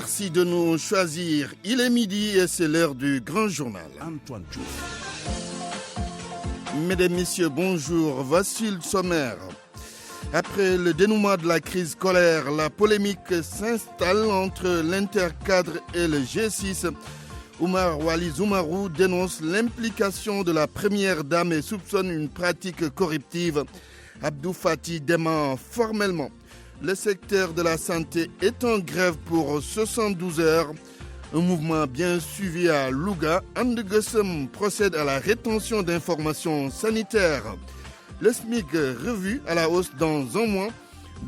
Merci de nous choisir. Il est midi et c'est l'heure du grand journal. Antoine Diouf. Mesdames, Messieurs, bonjour. Voici le sommaire. Après le dénouement de la crise scolaire, la polémique s'installe entre l'Intercadre et le G6. Oumar Wali Zoumarou dénonce l'implication de la première dame et soupçonne une pratique corruptive. Abdou Fati dément formellement. Le secteur de la santé est en grève pour 72 heures. Un mouvement bien suivi à Louga. Andegussem procède à la rétention d'informations sanitaires. Le SMIC revu à la hausse dans un mois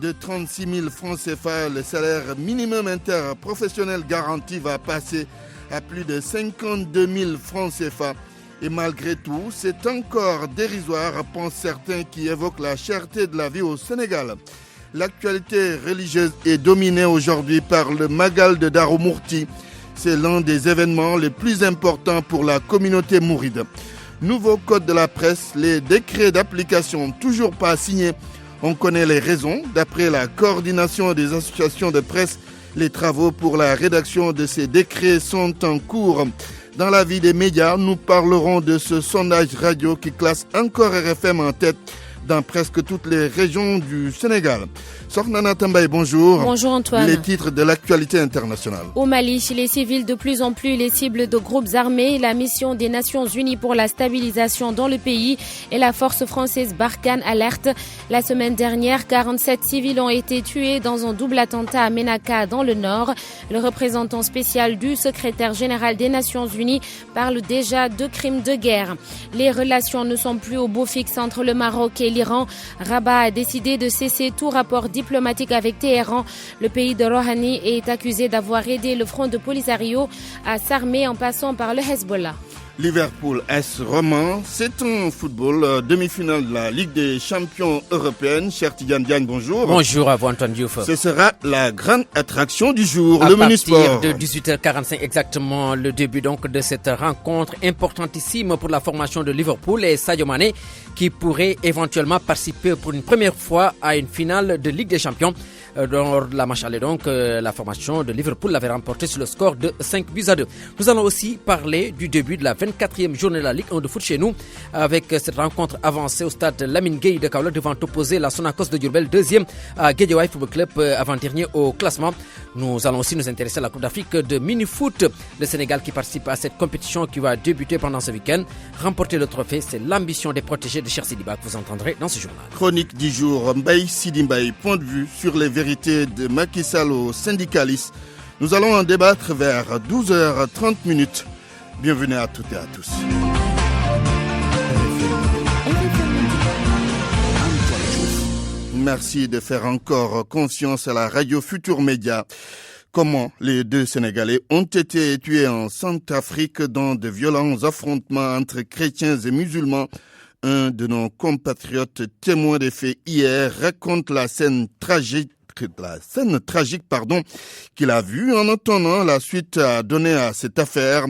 de 36 000 francs CFA. Le salaire minimum interprofessionnel garanti va passer à plus de 52 000 francs CFA. Et malgré tout, c'est encore dérisoire, pensent certains qui évoquent la cherté de la vie au Sénégal. L'actualité religieuse est dominée aujourd'hui par le Magal de Daromourti. C'est l'un des événements les plus importants pour la communauté mouride. Nouveau code de la presse, les décrets d'application toujours pas signés. On connaît les raisons. D'après la coordination des associations de presse, les travaux pour la rédaction de ces décrets sont en cours. Dans la vie des médias, nous parlerons de ce sondage radio qui classe encore RFM en tête dans presque toutes les régions du Sénégal. Sornana Tambaye, bonjour. Bonjour Antoine. Les titres de l'actualité internationale. Au Mali, les civils de plus en plus les cibles de groupes armés, la mission des Nations Unies pour la stabilisation dans le pays et la force française Barkhane alerte. La semaine dernière, 47 civils ont été tués dans un double attentat à Ménaka dans le nord. Le représentant spécial du secrétaire général des Nations Unies parle déjà de crimes de guerre. Les relations ne sont plus au beau fixe entre le Maroc et l'Iran. Rabat a décidé de cesser tout rapport diplomatique avec Téhéran. Le pays de Rouhani est accusé d'avoir aidé le front de Polisario à s'armer en passant par le Hezbollah. Liverpool AS Roman, c'est un football demi-finale de la Ligue des champions européenne. Cher Tidiane Diagne, bonjour. Bonjour à vous Antoine Diouf. Ce sera la grande attraction du jour, le menu sport. À partir de 18h45 exactement, le début donc de cette rencontre importantissime pour la formation de Liverpool et Sadio Mané qui pourrait éventuellement participer pour une première fois à une finale de Ligue des champions. Dans la match aller donc, la formation de Liverpool l'avait remporté sur le score de 5-2. Nous allons aussi parler du début de la 24e journée de la Ligue 1 de foot chez nous avec cette rencontre avancée au stade Lamine Gueye de Kaolack devant opposer la Sonacos de Diourbel, deuxième à Guédiawaye Football Club, avant-dernier au classement. Nous allons aussi nous intéresser à la Coupe d'Afrique de mini-foot. Le Sénégal qui participe à cette compétition qui va débuter pendant ce week-end. Remporter le trophée, c'est l'ambition des protégés de Cheikh Sidiba que vous entendrez dans ce journal. Chronique du jour, Mbaye Sidi Mbaye, point de vue sur les vérités de Macky Sall aux syndicalistes. Nous allons en débattre vers 12h30. Bienvenue à toutes et à tous. Merci de faire encore confiance à la radio Futur Média. Comment les deux Sénégalais ont été tués en Centrafrique dans de violents affrontements entre chrétiens et musulmans. Un de nos compatriotes témoins des faits hier raconte la scène tragique qu'il a vue en entendant la suite à donner à cette affaire.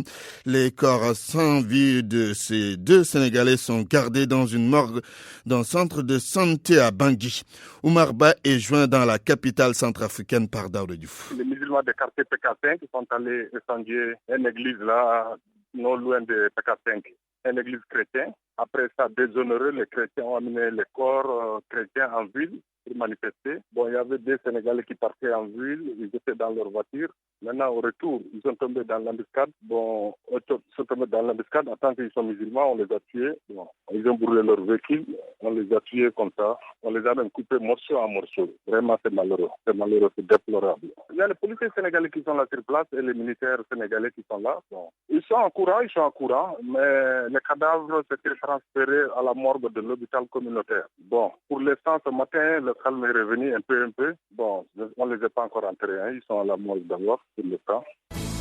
Les corps sans vie de ces deux Sénégalais sont gardés dans une morgue d'un centre de santé à Bangui. Oumar Ba est joint dans la capitale centrafricaine par Daouda Diouf. Les musulmans de quartier PK5 sont allés incendier une église là, non loin de PK5, une église chrétienne. Après ça, déshonoré, les chrétiens ont amené les corps chrétiens en ville pour manifester. Bon, il y avait des Sénégalais qui partaient en ville, ils étaient dans leur voiture. Maintenant, au retour, ils sont tombés dans l'embuscade. Bon, ils sont tombés dans l'embuscade. En tant qu'ils sont musulmans, on les a tués. Bon, ils ont brûlé leur véhicule. On les a tués comme ça. On les a même coupés morceau à morceau. Vraiment, c'est malheureux. C'est malheureux, c'est déplorable. Il y a les policiers sénégalais qui sont là sur place et les militaires sénégalais qui sont là. Bon, ils sont en courant, mais les cadavres s'étaient transférés à la morgue de l'hôpital communautaire. Bon, pour l'instant, ce matin, le calme est revenu un peu. Bon, on ne les a pas encore enterrés. Ils sont à la morgue d'abord, pour le temps.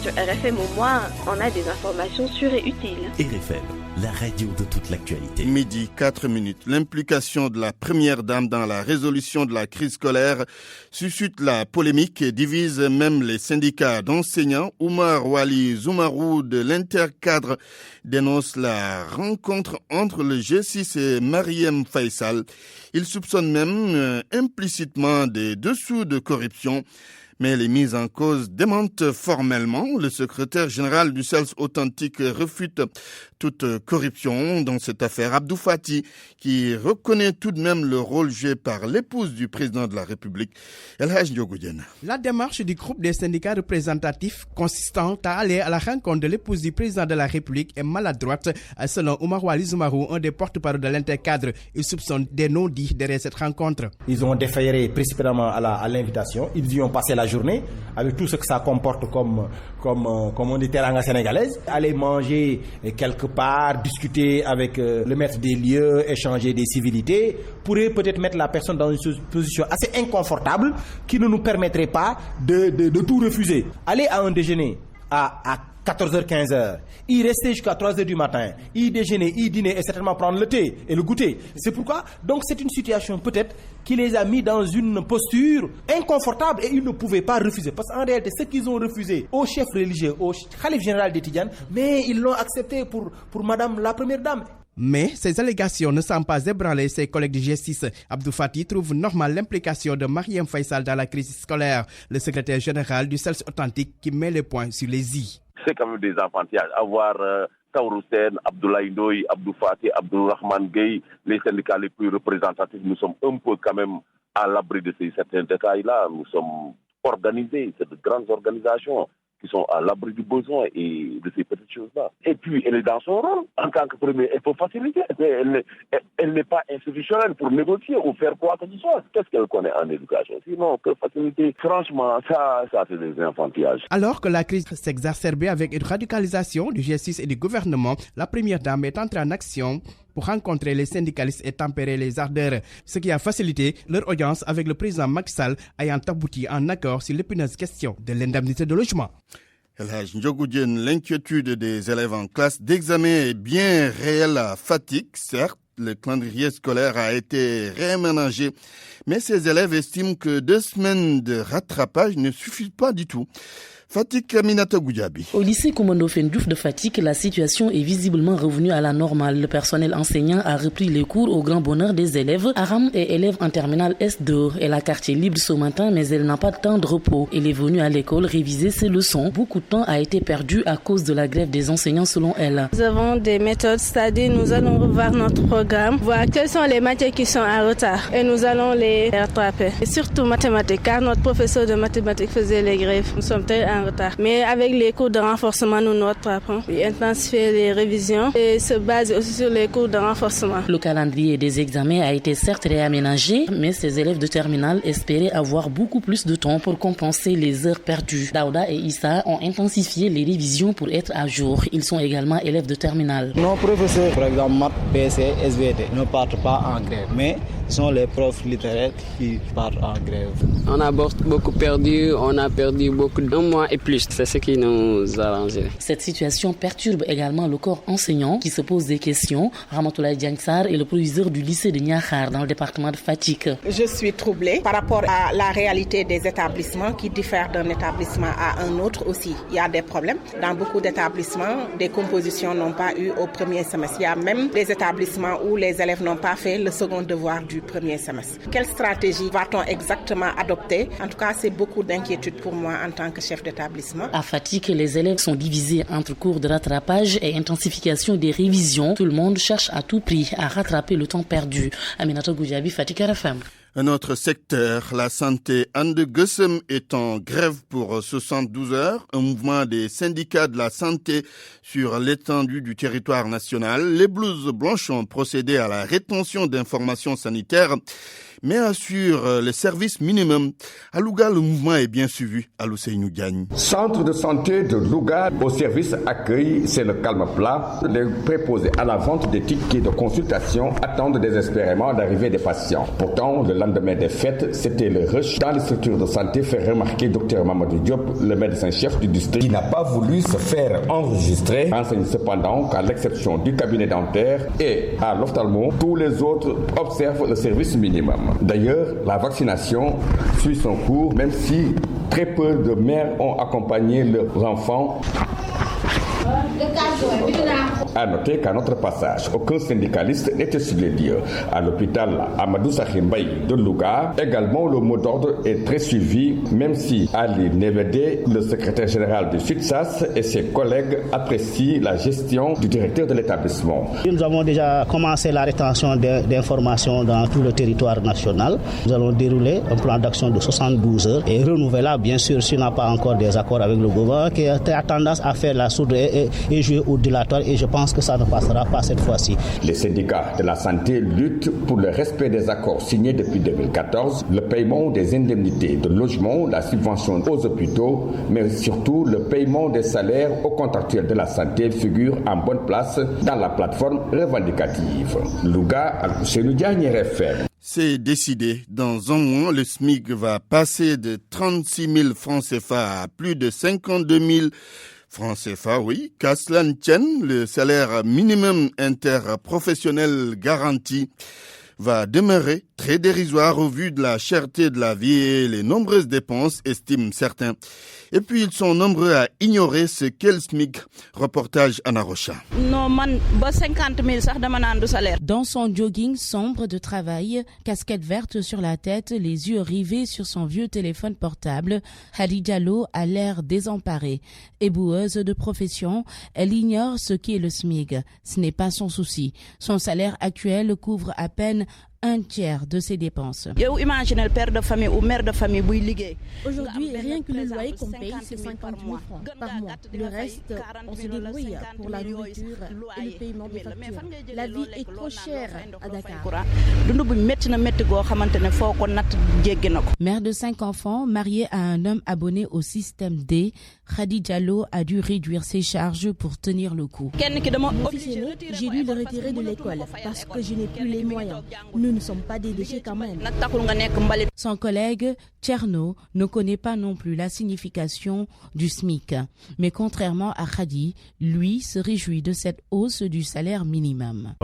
Sur RFM au moins, on a des informations sûres et utiles. RFM, la radio de toute l'actualité. Midi, 4 minutes. L'implication de la première dame dans la résolution de la crise scolaire suscite la polémique et divise même les syndicats d'enseignants. Oumar Wali Zoumarou de l'Intercadre dénonce la rencontre entre le G6 et Mariam Faisal. Il soupçonne même implicitement des dessous de corruption. Mais les mises en cause démentent formellement. Le secrétaire général du CELS authentique refute toute corruption dans cette affaire. Abdou Fati, qui reconnaît tout de même le rôle joué par l'épouse du président de la République, El Hadj Ndiogou Diène. La démarche du groupe des syndicats représentatifs consistant à aller à la rencontre de l'épouse du président de la République est maladroite, selon Oumar Wali Zoumarou, un des porte-parole de l'Intercadre. Il soupçonne des non-dits derrière cette rencontre. Ils ont défaillé précipitamment à l'invitation. Ils y ont passé la journée avec tout ce que ça comporte comme on dit teranga sénégalaise. Aller manger quelque part, discuter avec le maître des lieux, échanger des civilités, pourrait peut-être mettre la personne dans une position assez inconfortable qui ne nous permettrait pas de tout refuser. Aller à un déjeuner à 14h, 15h, y rester jusqu'à 3h du matin, y déjeuner, y dîner et certainement prendre le thé et le goûter. C'est pourquoi, donc c'est une situation peut-être qui les a mis dans une posture inconfortable et ils ne pouvaient pas refuser. Parce qu'en réalité, ce qu'ils ont refusé au chef religieux, au khalife général des Tidjanes, mais ils l'ont accepté pour madame la première dame. Mais ces allégations ne semblent pas ébranler ses collègues du G6. Abdou Fati trouve normal l'implication de Mariam Faisal dans la crise scolaire, le secrétaire général du CELS authentique qui met les points sur les i. C'est quand même des enfantillages. Avoir Taourou Sen, Abdoulaye Ndoye, Abdou Fati, Abdourahmane Gueye, les syndicats les plus représentatifs, nous sommes un peu quand même à l'abri de certains détails-là. Nous sommes organisés, c'est de grandes organisations qui sont à l'abri du besoin et de ces petites choses-là. Et puis, elle est dans son rôle. En tant que première, elle peut faciliter. Elle n'est pas institutionnelle pour négocier ou faire quoi que ce soit. Qu'est-ce qu'elle connaît en éducation? Sinon, que faciliter. Franchement, ça c'est des enfantillages. Alors que la crise s'exacerbait avec une radicalisation du G6 et du gouvernement, la première dame est entrée en action pour rencontrer les syndicalistes et tempérer les ardeurs, ce qui a facilité leur audience avec le président Macky Sall ayant abouti en accord sur l'épineuse question de l'indemnité de logement. El Hadj Ndiogou Diène, l'inquiétude des élèves en classe d'examen est bien réelle à Fatick. Certes, le calendrier scolaire a été réaménagé, mais ces élèves estiment que 2 semaines de rattrapage ne suffisent pas du tout. Fatick, Aminata Goudiaby. Au lycée Koumando Fendjouf de Fatick, la situation est visiblement revenue à la normale. Le personnel enseignant a repris les cours au grand bonheur des élèves. Aram est élève en terminale S2. Elle a quartier libre ce matin, mais elle n'a pas de temps de repos. Elle est venue à l'école réviser ses leçons. Beaucoup de temps a été perdu à cause de la grève des enseignants selon elle. Nous avons des méthodes, c'est-à-dire nous allons revoir notre programme, voir quelles sont les matières qui sont en retard et nous allons les rattraper. Et surtout mathématiques, car notre professeur de mathématiques faisait les grèves. Nous sommes très en retard. Mais avec les cours de renforcement, nous rattrapons. Et intensifier les révisions et se baser aussi sur les cours de renforcement. Le calendrier des examens a été certes réaménagé, mais ces élèves de terminale espéraient avoir beaucoup plus de temps pour compenser les heures perdues. Daouda et Issa ont intensifié les révisions pour être à jour. Ils sont également élèves de terminale. Nos professeurs, par exemple maths, PC, SVT, ne partent pas en grève, mais ce sont les profs littéraires qui partent en grève. On a beaucoup perdu, on a perdu beaucoup d'un mois et plus. C'est ce qui nous arrange. Cette situation perturbe également le corps enseignant qui se pose des questions. Ramatoulaye Diangsar est le proviseur du lycée de Niakhar dans le département de Fatick. Je suis troublée par rapport à la réalité des établissements qui diffèrent d'un établissement à un autre aussi. Il y a des problèmes. Dans beaucoup d'établissements, des compositions n'ont pas eu au premier semestre. Il y a même des établissements où les élèves n'ont pas fait le second devoir du premier semestre. Quelle stratégie va-t-on exactement adopter? En tout cas, c'est beaucoup d'inquiétude pour moi en tant que chef d'établissement. À Fatick, les élèves sont divisés entre cours de rattrapage et intensification des révisions. Tout le monde cherche à tout prix à rattraper le temps perdu. Aminata Goudiaby, Fatick RFM. Un autre secteur, la santé. Ande Guessem est en grève pour 72 heures. Un mouvement des syndicats de la santé sur l'étendue du territoire national. Les blouses blanches ont procédé à la rétention d'informations sanitaires, mais assure le service minimum. À Louga, le mouvement est bien suivi. À Ousseynou Diagne. Centre de santé de Louga, au service accueil, c'est le calme plat. Les préposés à la vente des tickets de consultation attendent désespérément l'arrivée des patients. Pourtant, le lendemain des fêtes, c'était le rush dans les structures de santé, fait remarquer Dr Mamadou Diop, le médecin-chef du district, qui n'a pas voulu se faire enregistrer. Enseigne cependant qu'à l'exception du cabinet dentaire et à l'ophtalmo, tous les autres observent le service minimum. D'ailleurs, la vaccination suit son cours, même si très peu de mères ont accompagné leurs enfants À noter qu'à notre passage, aucun syndicaliste n'était sur les lieux. À l'hôpital Amadou Sakhimbaï de Louga, également le mot d'ordre est très suivi, même si Ali Nevedé, le secrétaire général du SUTSAS, et ses collègues apprécient la gestion du directeur de l'établissement. Nous avons déjà commencé la rétention d'informations dans tout le territoire national. Nous allons dérouler un plan d'action de 72 heures et renouvelable, bien sûr, s'il n'a pas encore des accords avec le gouvernement, qui a tendance à faire la sourde et jouer au dilatoire, et je pense que ça ne passera pas cette fois-ci. Les syndicats de la santé luttent pour le respect des accords signés depuis 2014, le paiement des indemnités de logement, la subvention aux hôpitaux, mais surtout le paiement des salaires aux contractuels de la santé figure en bonne place dans la plateforme revendicative. Louga, c'est le dernier FM. C'est décidé. Dans un mois, le SMIC va passer de 36 000 francs CFA à plus de 52 000 francs CFA, oui. Qu'à cela ne tienne, le salaire minimum interprofessionnel garanti va demeurer très dérisoire au vu de la cherté de la vie et les nombreuses dépenses, estiment certains. Et puis ils sont nombreux à ignorer ce qu'est le SMIC. Reportage Anna Rocha. Dans son jogging sombre de travail, casquette verte sur la tête, les yeux rivés sur son vieux téléphone portable, Hadi Diallo a l'air désemparée. Éboueuse de profession, elle ignore ce qu'est le SMIC. Ce n'est pas son souci. Son salaire actuel couvre à peine un tiers de ses dépenses. Imaginez le père de famille ou mère de famille qui aujourd'hui, rien que le loyer qu'on paye, c'est 50 000 francs par mois. Le reste, on se débrouille pour la nourriture et le paiement des factures. La vie est trop chère à Dakar. Mère de 5 enfants, mariée à un homme abonné au système D, Hadi Diallo a dû réduire ses charges pour tenir le coup. Mon fils aîné, j'ai dû le retirer de l'école parce que je n'ai plus les moyens. Nous ne sommes pas des déchets quand même. Son collègue, Tcherno, ne connaît pas non plus la signification du SMIC. Mais contrairement à Khadi, lui se réjouit de cette hausse du salaire minimum.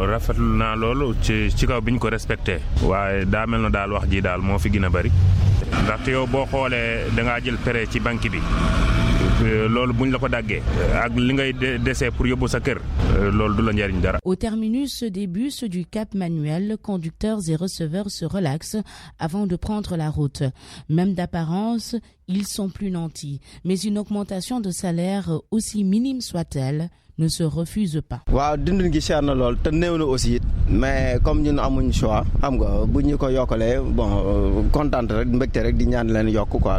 Au terminus des bus du Cap Manuel, conducteurs et receveurs se relaxent avant de prendre la route. Même d'apparence, ils sont plus nantis. Mais une augmentation de salaire, aussi minime soit-elle, ne se refuse pas. Mais comme nous avons choix,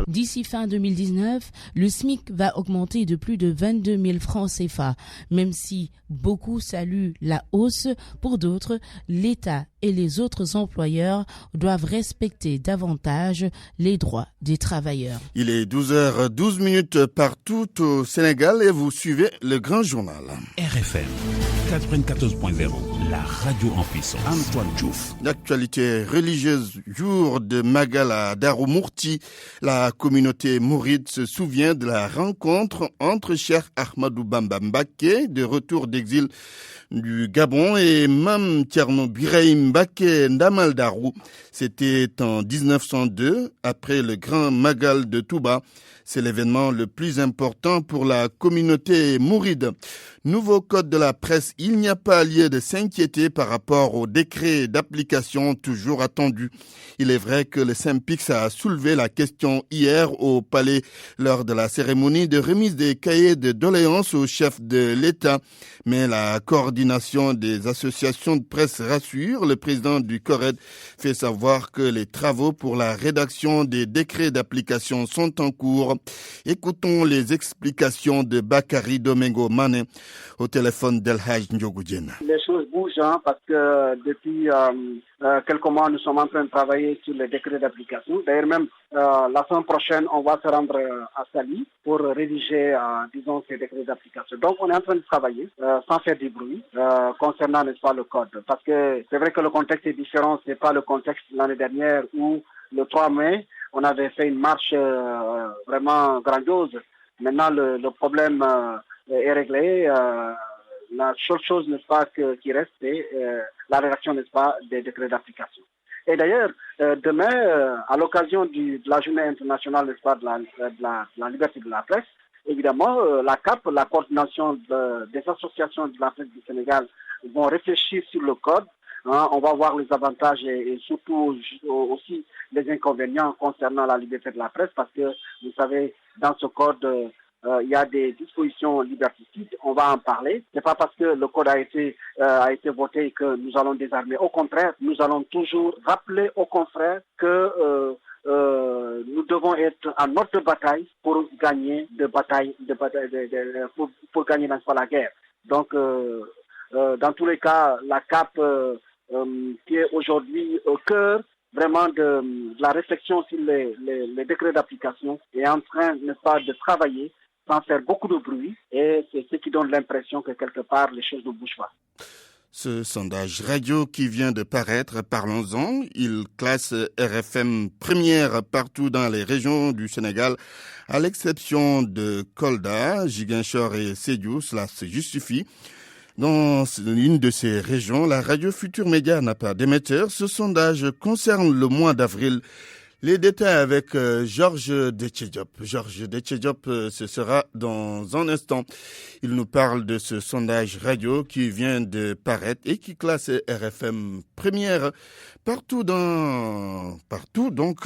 d'ici fin 2019, le SMIC va augmenter de plus de 22 000 francs CFA. Même si beaucoup saluent la hausse, pour d'autres, l'État et les autres employeurs doivent respecter davantage les droits des travailleurs. Il est 12h12 partout au Sénégal et vous suivez le grand journal. RFM 94.0, la radio en puissance. Antoine Diouf. L'actualité religieuse, jour de Magal à Darou-Mourti. La communauté mouride se souvient de la rencontre entre Cheikh Ahmadou Bamba Mbacké, de retour d'exil du Gabon, et Mam Thierno Birahim Mbacké Ndamal Darou. C'était en 1902, après le grand Magal de Touba. C'est l'événement le plus important pour la communauté mouride. Nouveau code de la presse, il n'y a pas lieu de s'inquiéter par rapport au décret d'application toujours attendu. Il est vrai que le Synpics a soulevé la question hier au Palais lors de la cérémonie de remise des cahiers de doléances au chef de l'État. Mais la coordination des associations de presse rassure. Le président du CORED fait savoir que les travaux pour la rédaction des décrets d'application sont en cours. Écoutons les explications de Bakary Domingo Mané au téléphone d'El Hadj Ndiogoudjen. Les choses bougent parce que depuis quelques mois, nous sommes en train de travailler sur les décrets d'application. D'ailleurs, même la semaine prochaine, on va se rendre à Sali pour rédiger, disons, ces décrets d'application. Donc, on est en train de travailler sans faire du bruit concernant, n'est-ce pas, le code. Parce que c'est vrai que le contexte est différent. C'est pas le contexte de l'année dernière où le 3 mai, on avait fait une marche vraiment grandiose. Maintenant, le problème est réglé. La seule chose, n'est-ce pas, qui reste, c'est la rédaction, n'est-ce pas, des décrets d'application. Et d'ailleurs, demain, à l'occasion de la journée internationale, n'est-ce pas, de la liberté de la presse, évidemment, la CAP, la coordination des associations de l'Afrique du Sénégal, vont réfléchir sur le code. On va voir les avantages et surtout aussi les inconvénients concernant la liberté de la presse, parce que, vous savez, dans ce code, il y a des dispositions liberticides. On va en parler. C'est pas parce que le code a été voté que nous allons désarmer. Au contraire, nous allons toujours rappeler aux confrères que nous devons être en ordre de bataille pour gagner pour gagner n'est-ce pas, la guerre. Donc, dans tous les cas, la CAP qui est aujourd'hui au cœur vraiment de la réflexion sur les décrets d'application est en train, n'est-ce pas, de travailler sans faire beaucoup de bruit, et c'est ce qui donne l'impression que quelque part les choses ne bougent pas. Ce sondage radio qui vient de paraître, parlons-en, il classe RFM première partout dans les régions du Sénégal, à l'exception de Kolda, Ziguinchor et Sédhiou. Cela se justifie. Dans une de ces régions, la radio Futur Média n'a pas d'émetteur. Ce sondage concerne le mois d'avril. Les détails avec Georges Detchediop. Georges Detchediop, ce sera dans un instant. Il nous parle de ce sondage radio qui vient de paraître et qui classe RFM première partout, donc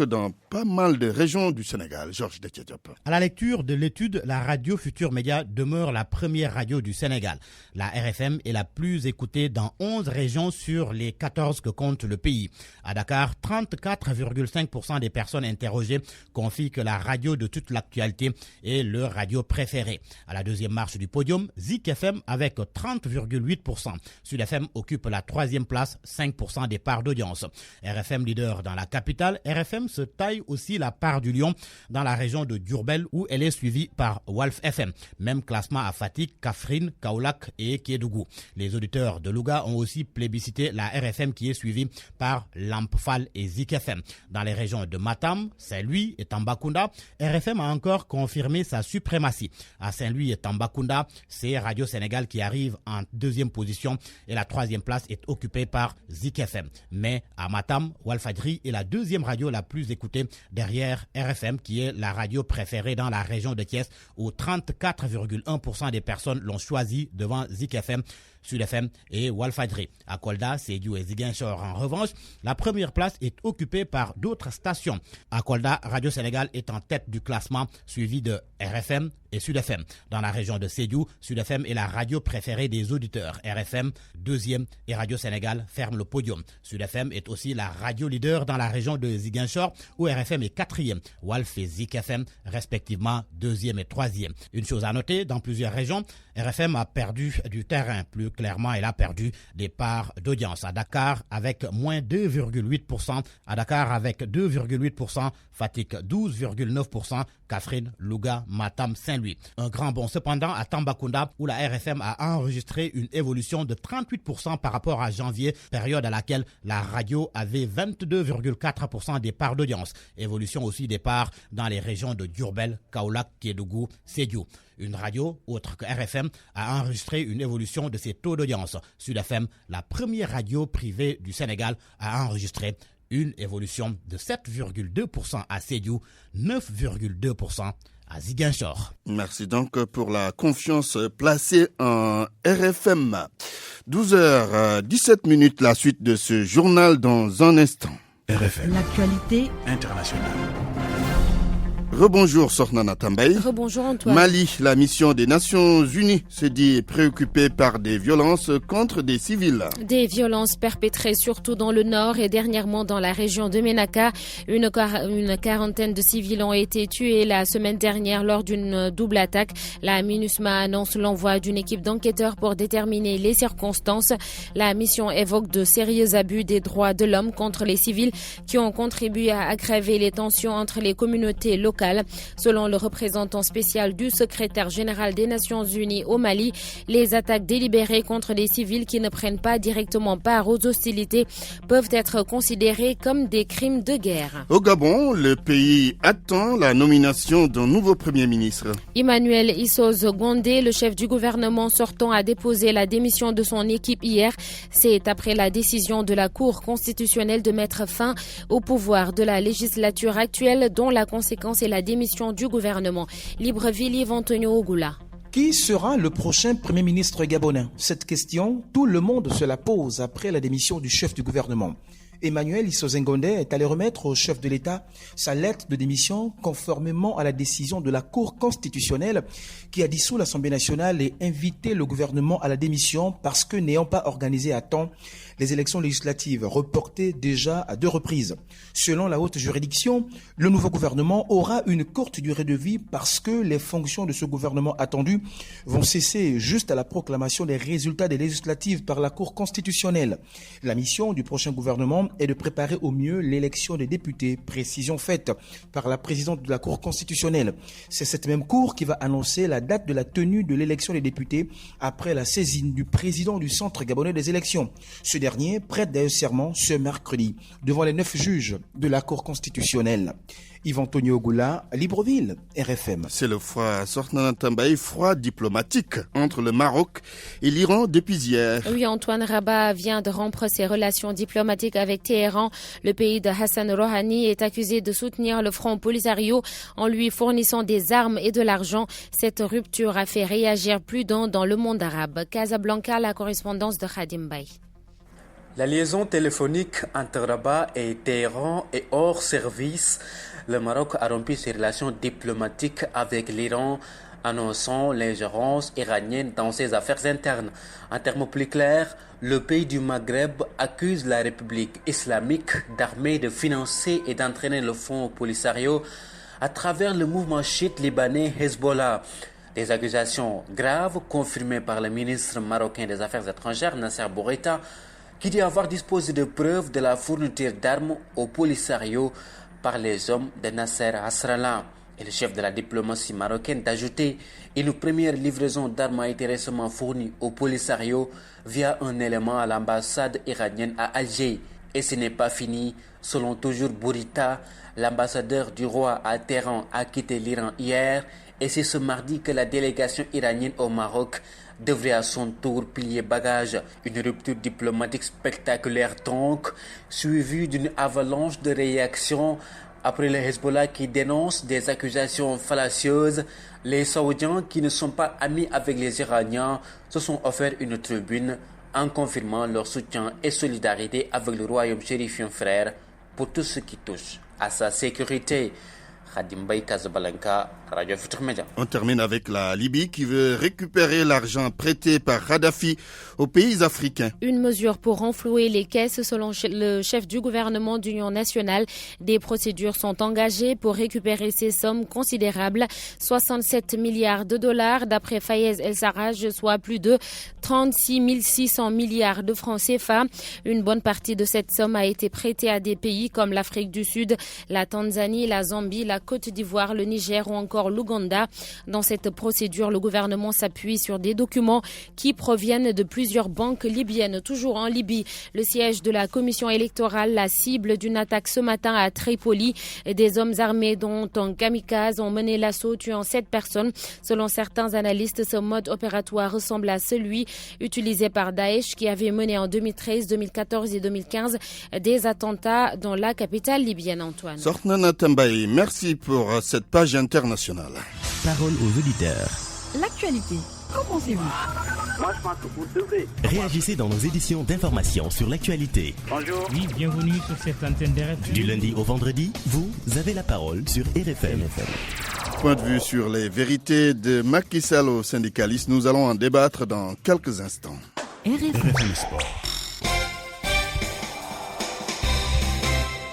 dans pas mal de régions du Sénégal. Georges Detchediop. À la lecture de l'étude, la radio Futur Média demeure la première radio du Sénégal. La RFM est la plus écoutée dans 11 régions sur les 14 que compte le pays. À Dakar, 34,5% des personnes interrogées confient que la radio de toute l'actualité est leur radio préférée. À la deuxième marche du podium, Zik FM avec 30,8%. Sud FM occupe la troisième place, 5% des parts d'audience. RFM leader dans la capitale, RFM se taille aussi la part du lion dans la région de Diourbel où elle est suivie par Walf FM. Même classement à Fatick, Kaffrine, Kaolack et Kédougou. Les auditeurs de Louga ont aussi plébiscité la RFM qui est suivie par Lampfal et Zik FM. Dans les régions de Matam, Saint-Louis et Tambacounda, RFM a encore confirmé sa suprématie. À Saint-Louis et Tambacounda, c'est Radio Sénégal qui arrive en deuxième position et la troisième place est occupée par Zik FM. Mais à Matam, Walfadjri est la deuxième radio la plus écoutée derrière RFM qui est la radio préférée dans la région de Thiès où 34,1% des personnes l'ont choisi devant Zik FM, Sud FM et Walfadjri. À Kolda, Sédhiou et Ziguinchor, en revanche, la première place est occupée par d'autres stations. À Kolda, Radio Sénégal est en tête du classement, suivi de RFM et Sud FM. Dans la région de Sédhiou, Sud FM est la radio préférée des auditeurs. RFM, deuxième, et Radio Sénégal ferme le podium. Sud FM est aussi la radio leader dans la région de Ziguinchor, où RFM est quatrième. Walf et Zik FM, respectivement, deuxième et troisième. Une chose à noter, dans plusieurs régions, RFM a perdu du terrain. Plus clairement, elle a perdu des parts d'audience. À Dakar, avec moins 2,8%. À Dakar, avec 2,8%. Fatick, 12,9%. Kaffrine, Louga, Matam, Saint-Louis. Un grand bond cependant à Tambacounda, où la RFM a enregistré une évolution de 38% par rapport à janvier, période à laquelle la radio avait 22,4% des parts d'audience. Évolution aussi des parts dans les régions de Diourbel, Kaolack, Kédougou, Sédhiou. Une radio, autre que RFM, a enregistré une évolution de ses taux d'audience. Sud FM, la première radio privée du Sénégal, a enregistré une évolution de 7,2% à Sédhiou, 9,2% à Ziguinchor. Merci donc pour la confiance placée en RFM. 12h17, la suite de ce journal dans un instant. RFM. L'actualité internationale. Rebonjour Sornana Tambaye. Rebonjour Antoine. Mali, la mission des Nations Unies se dit préoccupée par des violences contre des civils. Des violences perpétrées surtout dans le nord et dernièrement dans la région de Ménaka. Une quarantaine de civils ont été tués la semaine dernière lors d'une double attaque. La MINUSMA annonce l'envoi d'une équipe d'enquêteurs pour déterminer les circonstances. La mission évoque de sérieux abus des droits de l'homme contre les civils qui ont contribué à aggraver les tensions entre les communautés locales. Selon le représentant spécial du secrétaire général des Nations Unies au Mali, les attaques délibérées contre les civils qui ne prennent pas directement part aux hostilités peuvent être considérées comme des crimes de guerre. Au Gabon, le pays attend la nomination d'un nouveau Premier ministre. Emmanuel Issoz Gondé, le chef du gouvernement sortant, a déposé la démission de son équipe hier. C'est après la décision de la Cour constitutionnelle de mettre fin au pouvoir de la législature actuelle dont la conséquence est la démission du gouvernement. Libreville, Yves Antonio Ogula. Qui sera le prochain Premier ministre gabonais? Cette question, tout le monde se la pose après la démission du chef du gouvernement. Emmanuel Issozengonde est allé remettre au chef de l'État sa lettre de démission conformément à la décision de la Cour constitutionnelle qui a dissous l'Assemblée nationale et invité le gouvernement à la démission parce que n'ayant pas organisé à temps les élections législatives reportées déjà à 2 reprises. Selon la haute juridiction, le nouveau gouvernement aura une courte durée de vie parce que les fonctions de ce gouvernement attendu vont cesser juste à la proclamation des résultats des législatives par la Cour constitutionnelle. La mission du prochain gouvernement est de préparer au mieux l'élection des députés, précision faite par la présidente de la Cour constitutionnelle. C'est cette même Cour qui va annoncer la date de la tenue de l'élection des députés après la saisine du président du Centre gabonais des élections. Ce dernier prête d'ailleurs serment ce mercredi devant les 9 juges de la Cour constitutionnelle. Yves Antonio Ogula, Libreville, RFM. C'est le froid froid diplomatique entre le Maroc et l'Iran depuis hier. Oui, Antoine, Rabat vient de rompre ses relations diplomatiques avec Téhéran. Le pays de Hassan Rouhani est accusé de soutenir le Front Polisario en lui fournissant des armes et de l'argent. Cette rupture a fait réagir plus d'un dans le monde arabe. Casablanca, la correspondance de Khadim Bay. La liaison téléphonique entre Rabat et Téhéran est hors service. Le Maroc a rompu ses relations diplomatiques avec l'Iran, annonçant l'ingérence iranienne dans ses affaires internes. En termes plus clairs, le pays du Maghreb accuse la République islamique d'armer, de financer et d'entraîner le Front Polisario à travers le mouvement chiite libanais Hezbollah. Des accusations graves confirmées par le ministre marocain des Affaires étrangères, Nasser Bourita, qui dit avoir disposé de preuves de la fourniture d'armes au Polisario par les hommes de Nasser Nasrallah. Et le chef de la diplomatie marocaine d'ajouter une première livraison d'armes a été récemment fournie au Polisario via un élément à l'ambassade iranienne à Alger. Et ce n'est pas fini. Selon toujours Bourita, l'ambassadeur du roi à Téhéran a quitté l'Iran hier et c'est ce mardi que la délégation iranienne au Maroc devrait à son tour plier bagage. Une rupture diplomatique spectaculaire donc, suivie d'une avalanche de réactions après le Hezbollah qui dénonce des accusations fallacieuses. Les Saoudiens qui ne sont pas amis avec les Iraniens se sont offerts une tribune en confirmant leur soutien et solidarité avec le royaume chérifien frère pour tout ce qui touche à sa sécurité. Khadim Bay, Casablanca, Radio Futur Média. On termine avec la Libye qui veut récupérer l'argent prêté par Kadhafi aux pays africains. Une mesure pour renflouer les caisses selon le chef du gouvernement d'Union nationale. Des procédures sont engagées pour récupérer ces sommes considérables. 67 milliards de dollars d'après Fayez El-Sarraj, soit plus de 36 600 milliards de francs CFA. Une bonne partie de cette somme a été prêtée à des pays comme l'Afrique du Sud, la Tanzanie, la Zambie, la Côte d'Ivoire, le Niger ou encore l'Ouganda. Dans cette procédure, le gouvernement s'appuie sur des documents qui proviennent de plusieurs banques libyennes. Toujours en Libye, le siège de la commission électorale, la cible d'une attaque ce matin à Tripoli. Des hommes armés dont un kamikaze ont mené l'assaut, tuant 7 personnes. Selon certains analystes, ce mode opératoire ressemble à celui utilisé par Daesh qui avait mené en 2013, 2014 et 2015 des attentats dans la capitale libyenne, Antoine. Sornana Tambaye, merci pour cette page internationale. Parole aux auditeurs. L'actualité, qu'en pensez-vous? Moi, je pense que vous devrez. Réagissez dans nos éditions d'information sur l'actualité. Bonjour. Oui, bienvenue sur cette antenne d'RFM. Du lundi au vendredi, vous avez la parole sur RFM. Point de vue sur les vérités de Macky Sall aux syndicalistes. Nous allons en débattre dans quelques instants. RFM Sport.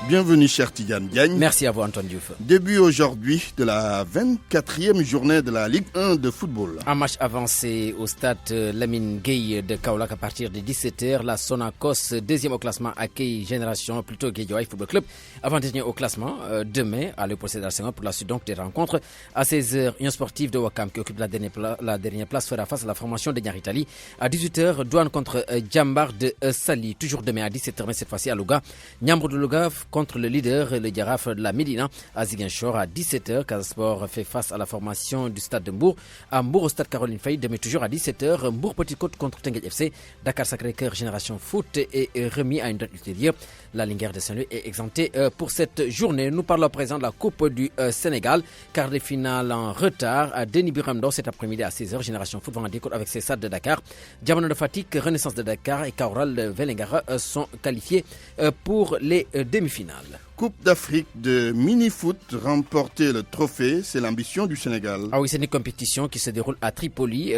Bienvenue, cher Tidiane Diagne. Merci à vous, Antoine Diouf. Début aujourd'hui de la 24e journée de la Ligue 1 de football. Un match avancé au stade Lamine Gueye de Kaolack à partir de 17h. La Sonacos, deuxième au classement, accueille Génération, plutôt Guédiawaye Football Club. Avant-dernier au classement, demain, à l'Opposé d'Arsenal pour la suite donc des rencontres. À 16h, Union Sportive de Wakam qui occupe la dernière place fera face à la formation de Niaritali. À 18h, Douane contre Djambar de Sali. Toujours demain à 17h, mais cette fois-ci à Louga. Niambo de Louga contre le leader, le Giraffe de la Médina à Ziguinchor à 17h. Casa Sport fait face à la formation du stade de Mbour. À Mbour au stade Caroline Faye, demain toujours à 17h. Mbour Petite Côte contre Tenguet FC. Dakar Sacré-Cœur Génération Foot est remis à une date ultérieure. La Linguère de Saint-Louis est exemptée pour cette journée. Nous parlons à présent de la Coupe du Sénégal. Quart de finale en retard à Denis Biramdo cet après-midi à 16h. Génération Foot va en découdre avec ses SAD de Dakar. Diamano de Fatick, Renaissance de Dakar et Kaoral de Vélingara sont qualifiés pour les demi-finales. Coupe d'Afrique de mini-foot, remporter le trophée, c'est l'ambition du Sénégal. Ah oui, c'est une compétition qui se déroule à Tripoli.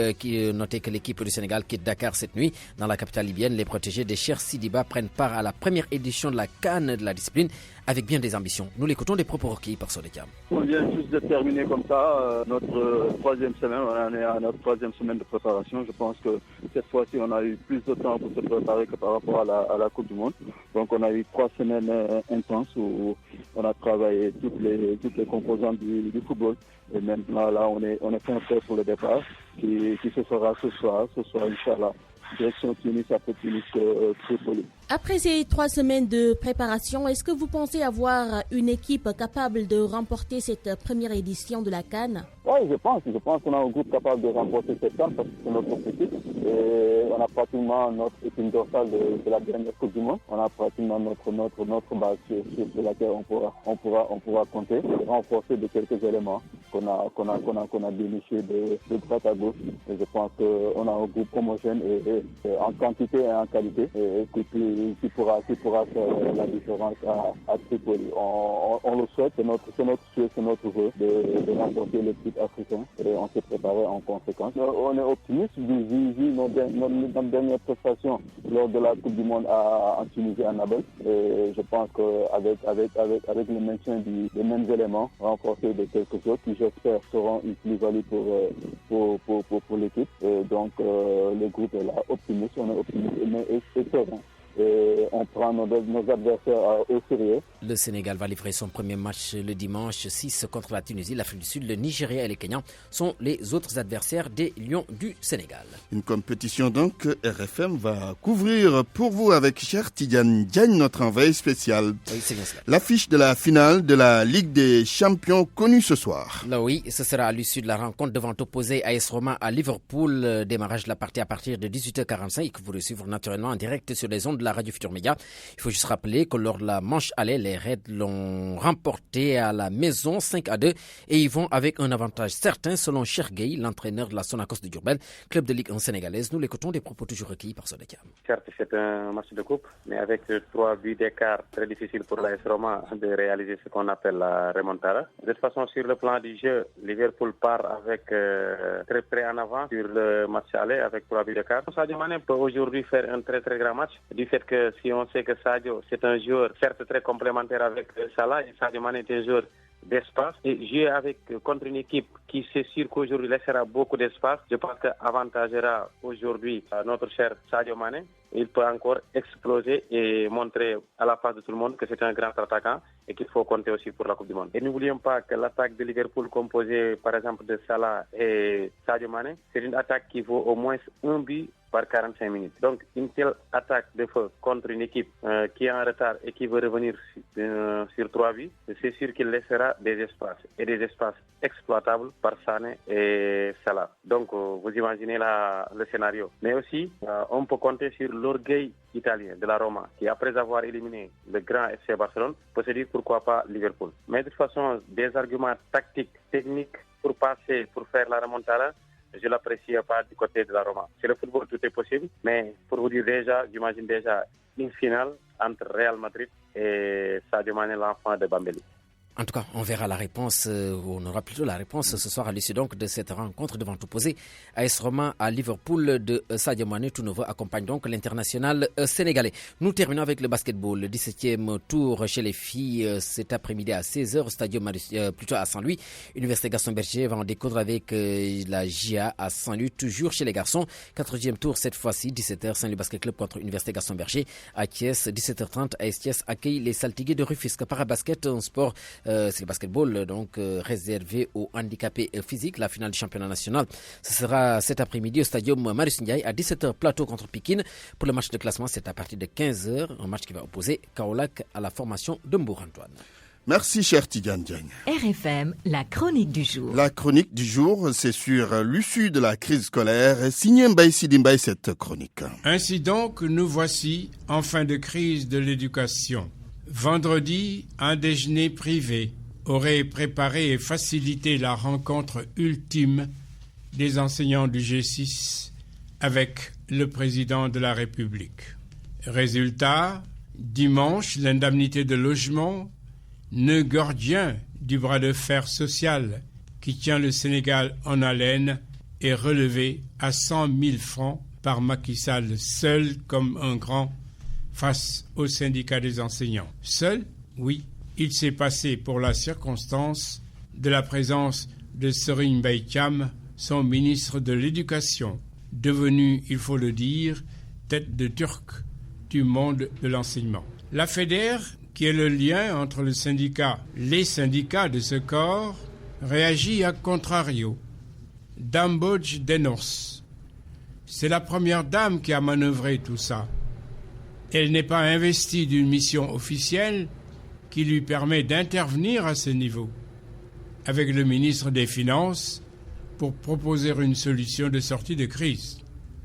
Notez que l'équipe du Sénégal quitte Dakar cette nuit. Dans la capitale libyenne, les protégés des Cheikh Sidiba prennent part à la première édition de la CAN de la discipline avec bien des ambitions. Nous l'écoutons des propos recueillis par Sodekam. On vient juste de terminer comme ça notre troisième semaine. On est à notre troisième semaine de préparation. Je pense que cette fois-ci, on a eu plus de temps pour se préparer que par rapport à la Coupe du Monde. Donc on a eu 3 semaines intenses où on a travaillé toutes les composantes du football. Et maintenant, là, on est fin prêt pour le départ qui se fera ce soir, Inch'Allah. Direction Tunis, après Tunis, Tripoli. Après ces 3 semaines de préparation, est-ce que vous pensez avoir une équipe capable de remporter cette première édition de la CAN? Oui, je pense qu'on a un groupe capable de remporter cette CAN parce que c'est notre équipe. Et on a pratiquement notre équipe dorsale de la dernière Coupe du Monde. On a pratiquement notre base sur laquelle on pourra compter et renforcer de quelques éléments qu'on a dénichés de droite à gauche. Et je pense qu'on a un groupe homogène et en quantité et en qualité et qui pourra faire la différence à Tripoli. On le souhaite, c'est notre souhait, c'est notre vœu de remporter le titre africain et on s'est préparé en conséquence. On est optimiste vu notre dernière prestation lors de la Coupe du Monde en Tunisie à Nablus. Et je pense qu'avec le maintien des mêmes éléments renforcés de quelques autres qui j'espère seront une plus-value pour l'équipe. Et donc le groupe est là, optimiste, on est optimiste et serein. Et on prend nos adversaires au sérieux. Le Sénégal va livrer son premier match le dimanche 6 contre la Tunisie. L'Afrique du Sud, le Nigeria et les Kenyans sont les autres adversaires des Lions du Sénégal. Une compétition donc RFM va couvrir pour vous avec Cher Tidiane Diagne, notre envoyé spécial. Oui, c'est bien cela. L'affiche de la finale de la Ligue des Champions connue ce soir. Là oui, ce sera à l'issue de la rencontre devant opposé AS Roma à Liverpool. Démarrage de la partie à partir de 18h45 et que vous recevez naturellement en direct sur les ondes de la Radio Futur Média. Il faut juste rappeler que lors de la manche aller, les Reds l'ont remporté à la maison 5-2 et ils vont avec un avantage certain selon Cheikh Gueye, l'entraîneur de la Sonacos de Diourbel, club de Ligue 1 sénégalaise. Nous l'écoutons des propos toujours recueillis par Sodekam. Certes, c'est un match de coupe, mais avec 3 buts d'écart, très difficile pour l'AS Roma de réaliser ce qu'on appelle la remontada. De toute façon, sur le plan du jeu, Liverpool part avec très en avant sur le match aller avec 3 buts d'écart. Sadio Mané peut aujourd'hui faire un très grand match du fait que si on sait que Sadio, c'est un joueur certes très complémentaire avec Salah, et Sadio Mané est un joueur d'espace, et jouer contre une équipe qui c'est sûr qu'aujourd'hui laissera beaucoup d'espace, je pense qu'avantagera aujourd'hui notre cher Sadio Mané. Il peut encore exploser et montrer à la face de tout le monde que c'est un grand attaquant et qu'il faut compter aussi pour la Coupe du Monde. Et n'oublions pas que l'attaque de Liverpool composée par exemple de Salah et Sadio Mané, c'est une attaque qui vaut au moins un but par 45 minutes. Donc une telle attaque de feu contre une équipe qui est en retard et qui veut revenir sur 3 buts, c'est sûr qu'il laissera des espaces et des espaces exploitables par Sané et Salah. Donc vous imaginez le scénario. Mais aussi on peut compter sur l'orgueil italien de la Roma qui après avoir éliminé le grand FC Barcelone peut se dire pourquoi pas Liverpool. Mais de toute façon des arguments tactiques, techniques pour faire la remontada, je ne l'apprécie pas du côté de la Roma. C'est le football, tout est possible. Mais pour vous dire j'imagine déjà une finale entre Real Madrid et Sadio Mané, l'enfant de Bambeli. En tout cas, on verra la réponse, on aura plutôt la réponse ce soir à l'issue donc de cette rencontre devant opposé AS Roma à Liverpool de Sadio Mané. Tout nouveau accompagne donc l'international sénégalais. Nous terminons avec le basketball. Le 17e tour chez les filles cet après-midi à 16h au stadium plutôt à Saint-Louis. Université Gaston Berger va en découdre avec la GIA à Saint-Louis, toujours chez les garçons. 4e tour cette fois-ci, 17h, Saint-Louis Basket Club contre Université Gaston Berger. À Thiès, 17h30, AS Thiès accueille les Saltigués de Rufisque. Parabasket, un sport c'est le basketball donc réservé aux handicapés physiques. La finale du championnat national, ce sera cet après-midi au stadium Marius Ndiaye à 17h, Plateau contre Pikine. Pour le match de classement, c'est à partir de 15h, un match qui va opposer Kaolack à la formation de Mbour-Antoine. Merci, cher Tidiane Diagne. RFM, la chronique du jour. La chronique du jour, c'est sur l'issue de la crise scolaire. Signé Mbaye Sidimbaye cette chronique. Ainsi donc, nous voici en fin de crise de l'éducation. Vendredi, un déjeuner privé aurait préparé et facilité la rencontre ultime des enseignants du G6 avec le président de la République. Résultat, dimanche, l'indemnité de logement, nœud gordien du bras de fer social qui tient le Sénégal en haleine, est relevé à 100 000 francs par Macky Sall, seul comme un grand face au syndicat des enseignants. Seul, oui, il s'est passé pour la circonstance de la présence de Serigne Mbaye Thiam, son ministre de l'Éducation, devenu, il faut le dire, tête de turc du monde de l'enseignement. La FEDER, qui est le lien entre les syndicats de ce corps, réagit à contrario. Dambodj dénonce. C'est la première dame qui a manœuvré tout ça. Elle n'est pas investie d'une mission officielle qui lui permet d'intervenir à ce niveau, avec le ministre des Finances, pour proposer une solution de sortie de crise.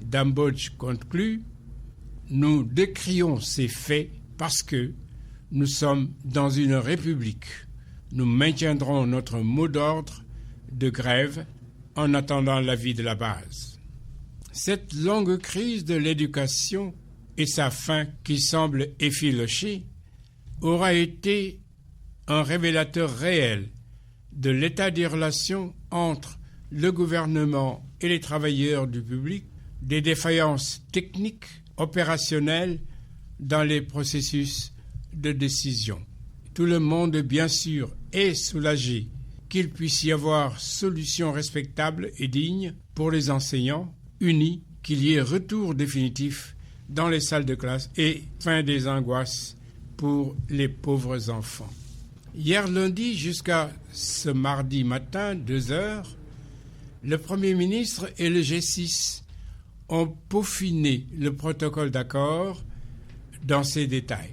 Dambodj conclut. Nous décrions ces faits parce que nous sommes dans une république. Nous maintiendrons notre mot d'ordre de grève en attendant l'avis de la base. Cette longue crise de l'éducation et sa fin qui semble effilochée aura été un révélateur réel de l'état des relations entre le gouvernement et les travailleurs du public, des défaillances techniques, opérationnelles dans les processus de décision. Tout le monde, bien sûr, est soulagé qu'il puisse y avoir solution respectable et digne pour les enseignants, unis, qu'il y ait retour définitif dans les salles de classe et fin des angoisses pour les pauvres enfants. Hier lundi jusqu'à ce mardi matin, 2h, le Premier ministre et le G6 ont peaufiné le protocole d'accord dans ses détails.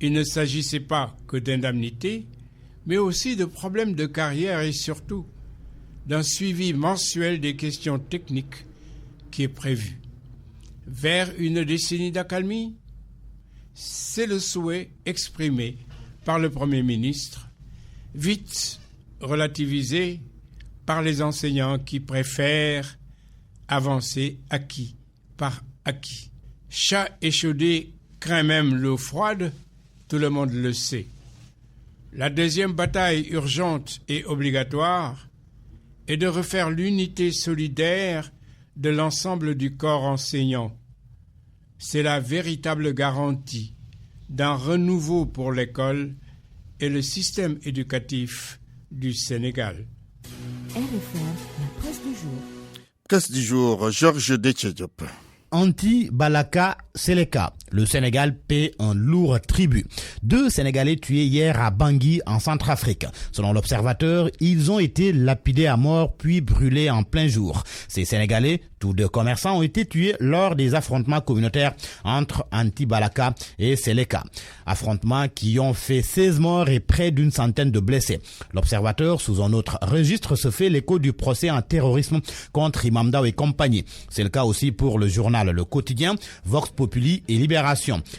Il ne s'agissait pas que d'indemnités, mais aussi de problèmes de carrière et surtout d'un suivi mensuel des questions techniques qui est prévu. Vers une décennie d'accalmie, c'est le souhait exprimé par le Premier ministre, vite relativisé par les enseignants qui préfèrent avancer acquis par acquis. Chat échaudé craint même l'eau froide, tout le monde le sait. La deuxième bataille urgente et obligatoire est de refaire l'unité solidaire de l'ensemble du corps enseignant. C'est la véritable garantie d'un renouveau pour l'école et le système éducatif du Sénégal. RFM, la presse du jour. Presse du jour, Georges Détché-Diop. Anti-Balaka Seleka. Le Sénégal paie un lourd tribut. 2 Sénégalais tués hier à Bangui, en Centrafrique. Selon l'Observateur, ils ont été lapidés à mort puis brûlés en plein jour. Ces Sénégalais, tous 2 commerçants, ont été tués lors des affrontements communautaires entre Anti-Balaka et Seleka. Affrontements qui ont fait 16 morts et près d'une centaine de blessés. L'Observateur, sous un autre registre, se fait l'écho du procès en terrorisme contre Imam Ndao et compagnie. C'est le cas aussi pour le journal Le Quotidien, Vox Populi et Libération.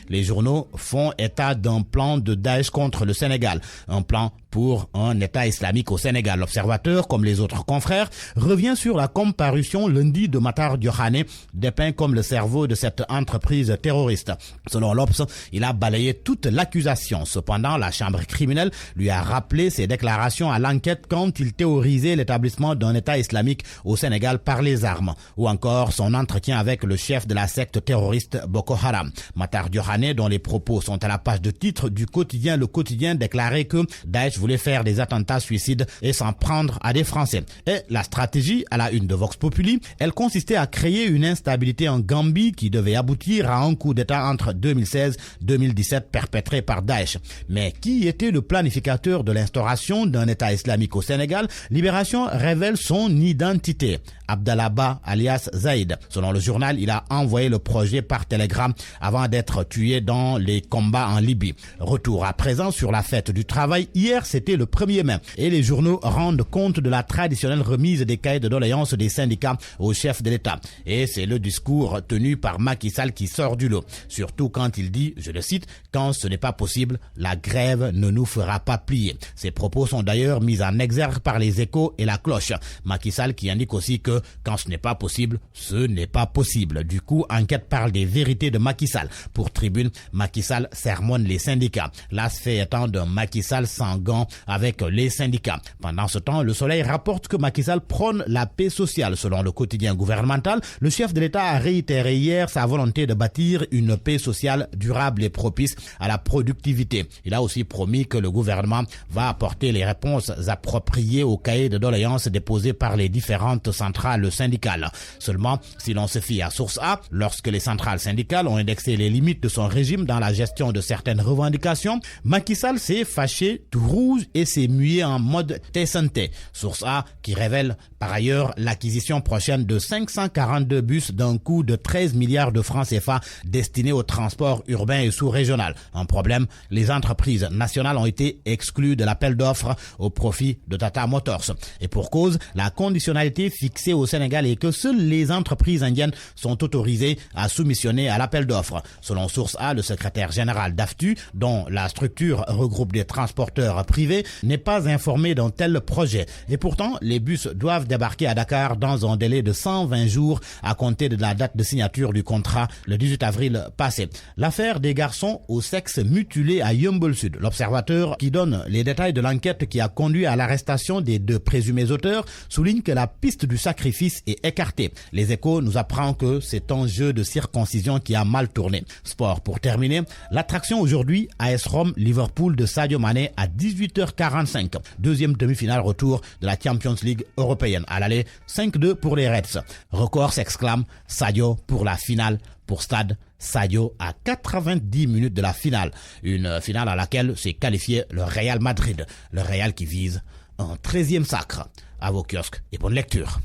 Les journaux font état d'un plan de Daesh contre le Sénégal. Un plan pour un État islamique au Sénégal. L'Observateur, comme les autres confrères, revient sur la comparution lundi de Matar Diokhané, dépeint comme le cerveau de cette entreprise terroriste. Selon l'Obs, il a balayé toute l'accusation. Cependant, la chambre criminelle lui a rappelé ses déclarations à l'enquête quand il théorisait l'établissement d'un État islamique au Sénégal par les armes, ou encore son entretien avec le chef de la secte terroriste Boko Haram. Matar Diokhané, dont les propos sont à la page de titre du quotidien Le Quotidien, déclarait que Daesh voulait faire des attentats suicides et s'en prendre à des Français. Et la stratégie, à la une de Vox Populi, elle consistait à créer une instabilité en Gambie qui devait aboutir à un coup d'État entre 2016-2017 perpétré par Daesh. Mais qui était le planificateur de l'instauration d'un État islamique au Sénégal? Libération révèle son identité. Abdallah Ba, alias Zaïd. Selon le journal, il a envoyé le projet par télégramme avant d'être tué dans les combats en Libye. Retour à présent sur la fête du travail. Hier, c'était le 1er mai et les journaux rendent compte de la traditionnelle remise des cahiers de doléances des syndicats au chef de l'État. Et c'est le discours tenu par Macky Sall qui sort du lot. Surtout quand il dit, je le cite, « Quand ce n'est pas possible, la grève ne nous fera pas plier ». Ces propos sont d'ailleurs mis en exergue par les Échos et la Cloche. Macky Sall qui indique aussi que quand ce n'est pas possible, ce n'est pas possible. Du coup, Enquête parle des vérités de Macky Sall. Pour Tribune, Macky Sall sermonne les syndicats. Las fait étant d'un Macky Sall sans gants avec les syndicats. Pendant ce temps, Le Soleil rapporte que Macky Sall prône la paix sociale. Selon le quotidien gouvernemental, le chef de l'État a réitéré hier sa volonté de bâtir une paix sociale durable et propice à la productivité. Il a aussi promis que le gouvernement va apporter les réponses appropriées au cahier de doléances déposé par les différentes centrales syndicales. Seulement, si l'on se fie à Source A, lorsque les centrales syndicales ont indexé les limites de son régime dans la gestion de certaines revendications, Macky Sall s'est fâché tout rouge et s'est mué en mode T-Santé. Source A qui révèle par ailleurs l'acquisition prochaine de 542 bus d'un coût de 13 milliards de francs CFA destinés au transport urbain et sous-régional. Un problème, les entreprises nationales ont été exclues de l'appel d'offres au profit de Tata Motors. Et pour cause, la conditionnalité fixée au Sénégal est que seules les entreprises indiennes sont autorisées à soumissionner à l'appel d'offres. Selon Source A, le secrétaire général d'AFTU, dont la structure regroupe des transporteurs privés, n'est pas informé d'un tel projet. Et pourtant, les bus doivent débarquer à Dakar dans un délai de 120 jours à compter de la date de signature du contrat le 18 avril passé. L'affaire des garçons au sexe mutilé à Yeumbeul Sud. L'observateur qui donne les détails de l'enquête qui a conduit à l'arrestation des 2 présumés auteurs souligne que la piste du sacrifice est écartée. Les Échos nous apprend que c'est un jeu de circoncision qui a mal tourné. Sport pour terminer. L'attraction aujourd'hui, AS Rome Liverpool de Sadio Mané à 18h45. Deuxième demi-finale retour de la Champions League européenne. À l'aller, 5-2 pour les Reds. Record s'exclame Sadio pour la finale. Pour Stade, Sadio à 90 minutes de la finale. Une finale à laquelle s'est qualifié le Real Madrid. Le Real qui vise un 13e sacre. À vos kiosques et bonne lecture.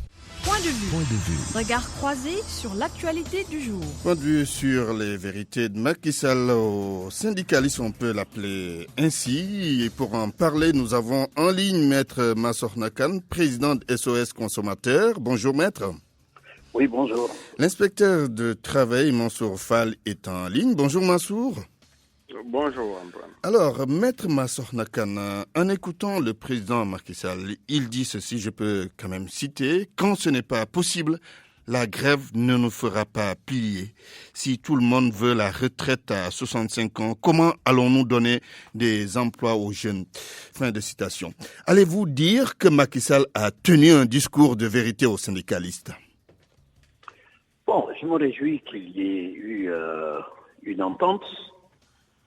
Point de vue. Regard croisé sur l'actualité du jour. Point de vue sur les vérités de Macky Sall aux syndicalistes, on peut l'appeler ainsi. Et pour en parler, nous avons en ligne Maître Mansour Nakan, président de SOS Consommateurs. Bonjour Maître. Oui, bonjour. L'inspecteur de travail, Mansour Fall, est en ligne. Bonjour Mansour. Bonjour Antoine. Alors, Maître Mansour Nakan, en écoutant le président Macky Sall, il dit ceci, je peux quand même citer, « Quand ce n'est pas possible, la grève ne nous fera pas plier. Si tout le monde veut la retraite à 65 ans, comment allons-nous donner des emplois aux jeunes ?» Fin de citation. Allez-vous dire que Macky Sall a tenu un discours de vérité aux syndicalistes ? Bon, je me réjouis qu'il y ait eu une entente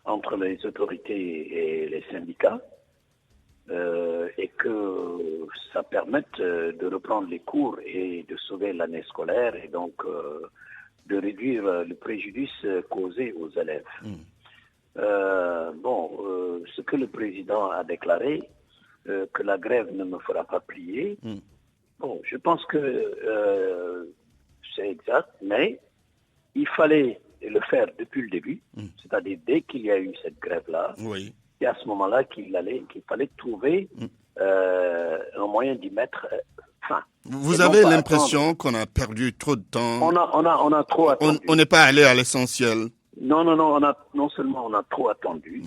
entre les autorités et les syndicats et que ça permette de reprendre les cours et de sauver l'année scolaire et donc de réduire le préjudice causé aux élèves. Ce que le président a déclaré, que la grève ne me fera pas plier, bon, je pense que c'est exact, mais il fallait le faire depuis le début, c'est-à-dire dès qu'il y a eu cette grève-là, et à ce moment-là qu'il fallait trouver un moyen d'y mettre fin. Vous avez l'impression qu'on a perdu trop de temps. On a trop attendu. On n'est pas allé à l'essentiel. Non, non seulement on a trop attendu,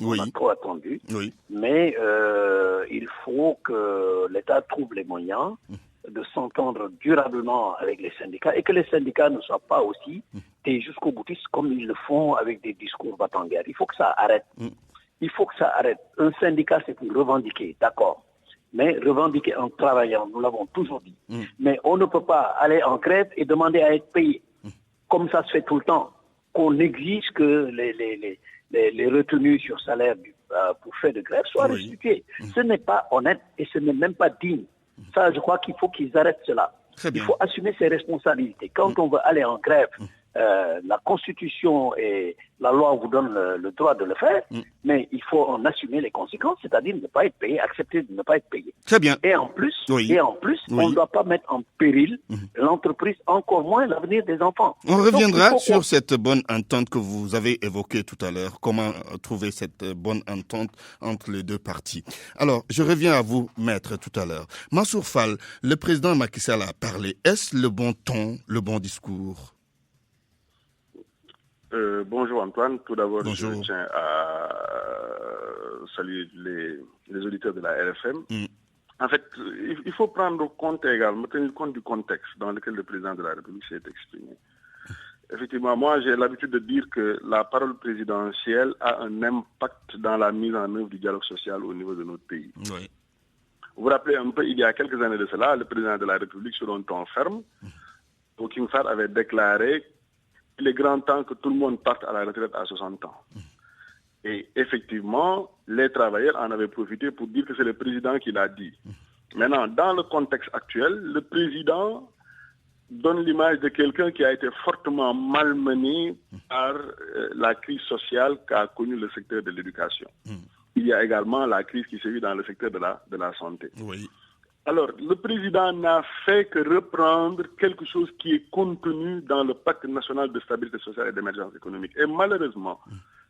mais il faut que l'État trouve les moyens de s'entendre durablement avec les syndicats et que les syndicats ne soient pas aussi des jusqu'au boutistes comme ils le font avec des discours battant-guerre. Il faut que ça arrête. Il faut que ça arrête. Un syndicat, c'est pour revendiquer, d'accord. Mais revendiquer en travaillant, nous l'avons toujours dit. Mais on ne peut pas aller en grève et demander à être payé, comme ça se fait tout le temps. Qu'on exige que les retenues sur salaire pour faire de grève soient restitués. Ce n'est pas honnête et ce n'est même pas digne. Ça, je crois qu'il faut qu'ils arrêtent cela. Il faut assumer ses responsabilités. Quand on veut aller en grève, la Constitution et la loi vous donnent le droit de le faire, mais il faut en assumer les conséquences, c'est-à-dire ne pas être payé, accepter de ne pas être payé. Très bien. Et en plus, on ne doit pas mettre en péril l'entreprise, encore moins l'avenir des enfants. On reviendra sur cette bonne entente que vous avez évoquée tout à l'heure. Comment trouver cette bonne entente entre les deux parties. Alors, je reviens à vous, maître, tout à l'heure. Mansour Fall, le président Macky Sall a parlé. Est-ce le bon ton, le bon discours? Bonjour Antoine, tout d'abord je tiens à saluer les auditeurs de la RFM. En fait, il faut prendre compte également, tenir compte du contexte dans lequel le président de la République s'est exprimé. Effectivement, moi j'ai l'habitude de dire que la parole présidentielle a un impact dans la mise en œuvre du dialogue social au niveau de notre pays. Vous vous rappelez un peu, il y a quelques années de cela, le président de la République, sur un ton ferme, au King Fahd avait déclaré il est grand temps que tout le monde parte à la retraite à 60 ans. Et effectivement, les travailleurs en avaient profité pour dire que c'est le président qui l'a dit. Maintenant, dans le contexte actuel, le président donne l'image de quelqu'un qui a été fortement malmené par la crise sociale qu'a connue le secteur de l'éducation. Il y a également la crise qui sévit dans le secteur de la santé. Alors, le président n'a fait que reprendre quelque chose qui est contenu dans le pacte national de stabilité sociale et d'émergence économique. Et malheureusement,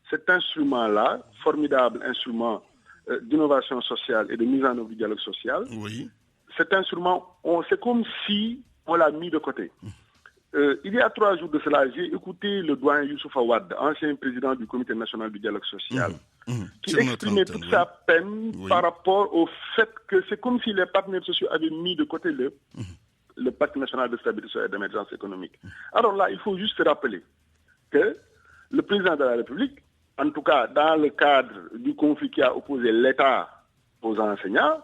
cet instrument-là, formidable instrument d'innovation sociale et de mise en œuvre du dialogue social, cet instrument, c'est comme si on l'a mis de côté. Il y a 3 jours de cela, j'ai écouté le doyen Youssouf Awad, ancien président du Comité national du dialogue social, qui exprimait toute sa peine par rapport au fait que c'est comme si les partenaires sociaux avaient mis de côté le pacte national de stabilité sociale et d'émergence économique. Alors là, il faut juste rappeler que le président de la République, en tout cas dans le cadre du conflit qui a opposé l'État aux enseignants,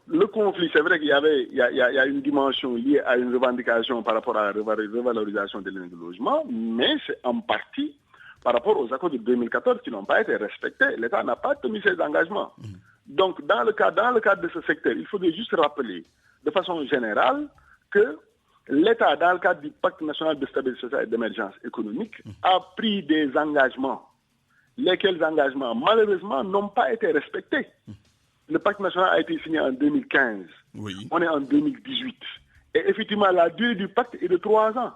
le conflit, c'est vrai qu'il y a une dimension liée à une revendication par rapport à la revalorisation des liens de logement, mais c'est en partie par rapport aux accords de 2014 qui n'ont pas été respectés. L'État n'a pas tenu ses engagements. Donc, dans le cadre de ce secteur, il faudrait juste rappeler de façon générale que l'État, dans le cadre du pacte national de stabilité sociale et d'émergence économique, a pris des engagements, lesquels engagements, malheureusement, n'ont pas été respectés. Le pacte national a été signé en 2015. On est en 2018. Et effectivement, la durée du pacte est de 3 ans.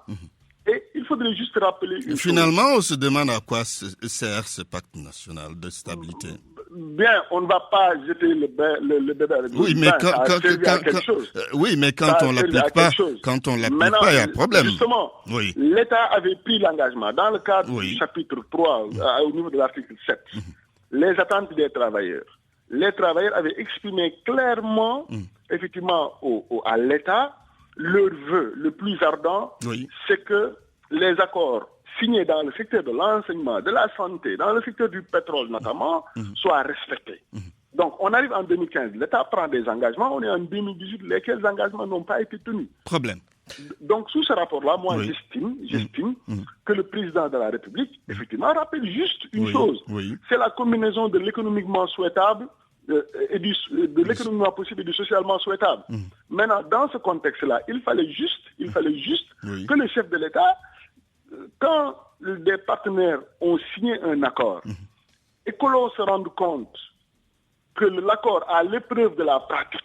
Et il faudrait juste rappeler une Finalement, chose. On se demande à quoi sert ce pacte national de stabilité. Bien, on ne va pas jeter le bébé avec oui, mais quand on l'applique pas, il y a un problème. Justement, l'État avait pris l'engagement dans le cadre du chapitre 3, au niveau de l'article 7, les attentes des travailleurs. Les travailleurs avaient exprimé clairement, effectivement, à l'État, leur vœu le plus ardent, c'est que les accords signés dans le secteur de l'enseignement, de la santé, dans le secteur du pétrole notamment, soient respectés. Donc, on arrive en 2015, l'État prend des engagements, on est en 2018, lesquels engagements n'ont pas été tenus. Problème. Donc, sous ce rapport-là, moi, j'estime que le président de la République, effectivement, rappelle juste une chose. C'est la combinaison de l'économiquement souhaitable et de l'économiquement possible et du socialement souhaitable. Maintenant, dans ce contexte-là, il fallait juste que le chef de l'État, quand des partenaires ont signé un accord et que l'on se rende compte que l'accord à l'épreuve de la pratique,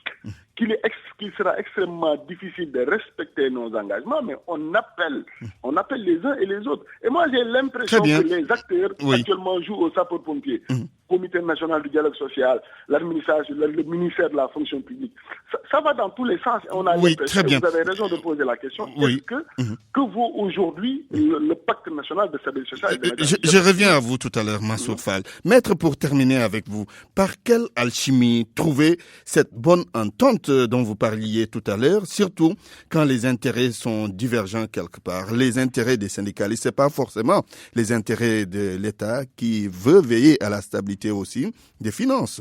qu'il sera extrêmement difficile de respecter nos engagements, mais on appelle les uns et les autres. Et moi, j'ai l'impression que les acteurs actuellement jouent au sapeur-pompier. Comité national du dialogue social, l'administration, le ministère de la fonction publique. Ça va dans tous les sens. On a l'impression, vous avez raison de poser la question, est-ce que vaut aujourd'hui le pacte national de stabilité sociale? Je reviens à vous tout à l'heure, Mansour Fall. Maître, pour terminer avec vous, par quelle alchimie trouver cette bonne entente dont vous parliez tout à l'heure, surtout quand les intérêts sont divergents quelque part? Les intérêts des syndicalistes, c'est pas forcément les intérêts de l'État qui veut veiller à la stabilité aussi des finances.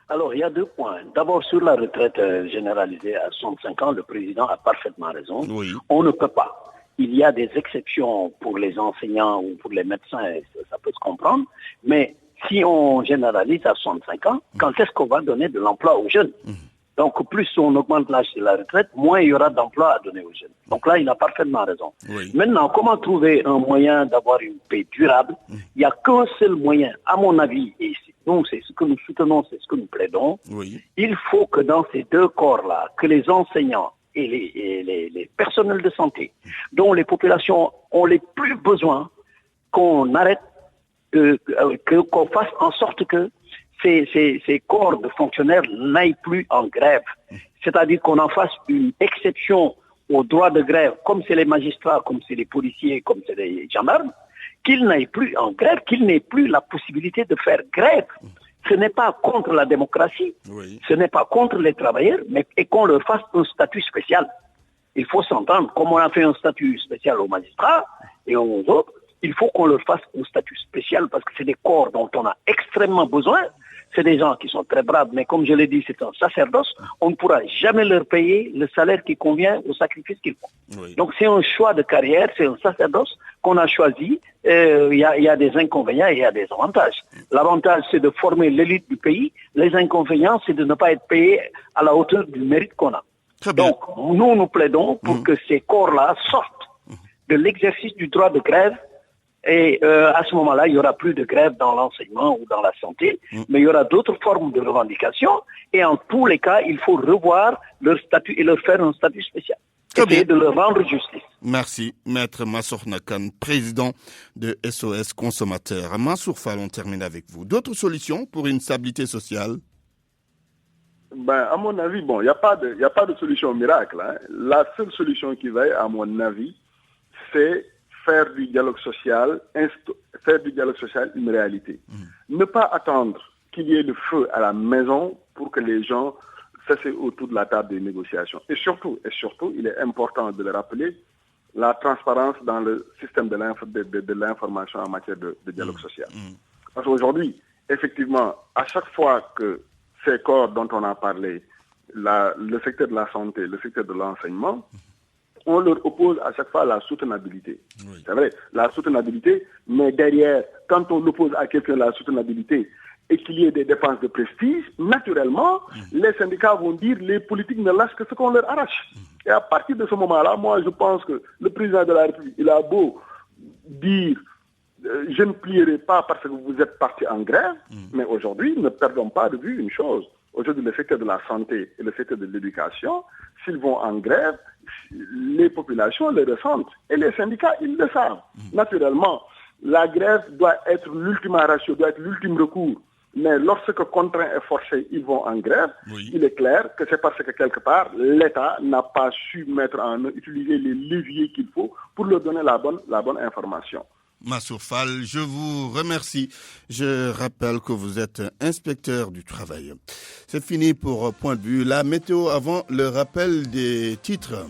Alors, il y a 2 points. D'abord, sur la retraite généralisée à 65 ans, le président a parfaitement raison. On ne peut pas. Il y a des exceptions pour les enseignants ou pour les médecins, ça peut se comprendre, mais si on généralise à 65 ans, quand est-ce qu'on va donner de l'emploi aux jeunes? Donc, plus on augmente l'âge de la retraite, moins il y aura d'emplois à donner aux jeunes. Donc là, il a parfaitement raison. Maintenant, comment trouver un moyen d'avoir une paix durable? Il n'y a qu'un seul moyen, à mon avis, et nous, c'est ce que nous soutenons, c'est ce que nous plaidons. Il faut que dans ces deux corps-là, que les enseignants et les personnels de santé, dont les populations ont les plus besoin, qu'on arrête, qu'on fasse en sorte que ces corps de fonctionnaires n'aillent plus en grève. C'est-à-dire qu'on en fasse une exception au droit de grève, comme c'est les magistrats, comme c'est les policiers, comme c'est les gendarmes, qu'ils n'aillent plus en grève, qu'ils n'aient plus la possibilité de faire grève. Ce n'est pas contre la démocratie, ce n'est pas contre les travailleurs, mais et qu'on leur fasse un statut spécial. Il faut s'entendre, comme on a fait un statut spécial aux magistrats et aux autres, il faut qu'on leur fasse un statut spécial parce que c'est des corps dont on a extrêmement besoin. C'est des gens qui sont très braves, mais comme je l'ai dit, c'est un sacerdoce. On ne pourra jamais leur payer le salaire qui convient au sacrifice qu'ils font. Donc c'est un choix de carrière, c'est un sacerdoce qu'on a choisi. Il y a des inconvénients et il y a des avantages. L'avantage, c'est de former l'élite du pays. Les inconvénients, c'est de ne pas être payé à la hauteur du mérite qu'on a. Donc nous plaidons pour que ces corps-là sortent de l'exercice du droit de grève. Et à ce moment-là, il n'y aura plus de grève dans l'enseignement ou dans la santé, mais il y aura d'autres formes de revendication. Et en tous les cas, il faut revoir leur statut et leur faire un statut spécial. Essayer de leur rendre justice. Merci, Maître Massour Nakan, président de SOS Consommateurs. Mansour Fall, on termine avec vous. D'autres solutions pour une stabilité sociale? À mon avis, il n'y a pas de solution miracle. La seule solution qui va, à mon avis, c'est faire du dialogue social une réalité. Ne pas attendre qu'il y ait le feu à la maison pour que les gens s'asseyent autour de la table des négociations. Et surtout, il est important de le rappeler, la transparence dans le système de l'information en matière de dialogue social. Parce qu'aujourd'hui, effectivement, à chaque fois que ces corps dont on a parlé, le secteur de la santé, le secteur de l'enseignement, on leur oppose à chaque fois la soutenabilité. C'est vrai, la soutenabilité, mais derrière, quand on oppose à quelqu'un la soutenabilité et qu'il y ait des dépenses de prestige, naturellement, les syndicats vont dire les politiques ne lâchent que ce qu'on leur arrache. Et à partir de ce moment-là, moi, je pense que le président de la République, il a beau dire je ne plierai pas parce que vous êtes partis en grève, mais aujourd'hui, ne perdons pas de vue une chose. Aujourd'hui, le secteur de la santé et le secteur de l'éducation, s'ils vont en grève, les populations le ressentent. Et les syndicats, ils le savent. Naturellement, la grève doit être l'ultima ratio, doit être l'ultime recours. Mais lorsque contraints et forcés, ils vont en grève, il est clair que c'est parce que quelque part, l'État n'a pas su utiliser les leviers qu'il faut pour leur donner la bonne information. Massour Fall, je vous remercie. Je rappelle que vous êtes inspecteur du travail. C'est fini pour Point de vue. La météo avant le rappel des titres.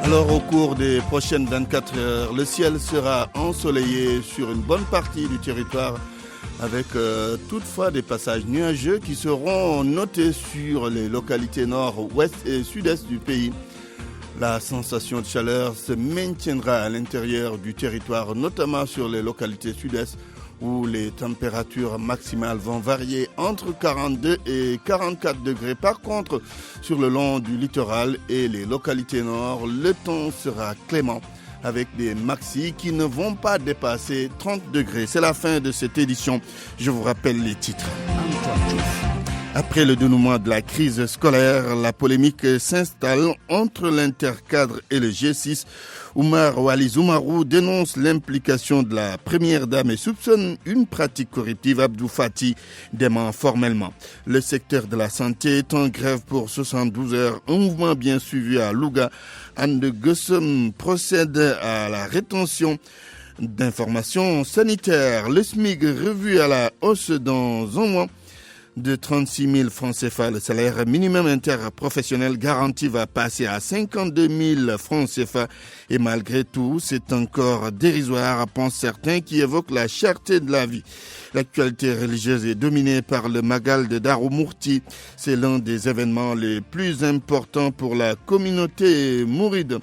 Alors, au cours des prochaines 24 heures, le ciel sera ensoleillé sur une bonne partie du territoire avec toutefois des passages nuageux qui seront notés sur les localités nord, ouest et sud-est du pays. La sensation de chaleur se maintiendra à l'intérieur du territoire, notamment sur les localités sud-est où les températures maximales vont varier entre 42 et 44 degrés. Par contre, sur le long du littoral et les localités nord, le temps sera clément avec des maxis qui ne vont pas dépasser 30 degrés. C'est la fin de cette édition. Je vous rappelle les titres. Après le dénouement de la crise scolaire, la polémique s'installe entre l'Intercadre et le G6. Oumar Wali Zoumarou dénonce l'implication de la première dame et soupçonne une pratique corruptive. Abdou Fati dément formellement. Le secteur de la santé est en grève pour 72 heures. Un mouvement bien suivi à Louga. Anne de Gossem procède à la rétention d'informations sanitaires. Le SMIC revu à la hausse dans un mois. De 36 000 francs CFA, le salaire minimum interprofessionnel garanti va passer à 52 000 francs CFA. Et malgré tout, c'est encore dérisoire, pensent certains qui évoquent la cherté de la vie. L'actualité religieuse est dominée par le Magal de Darou-Mourti. C'est l'un des événements les plus importants pour la communauté mouride.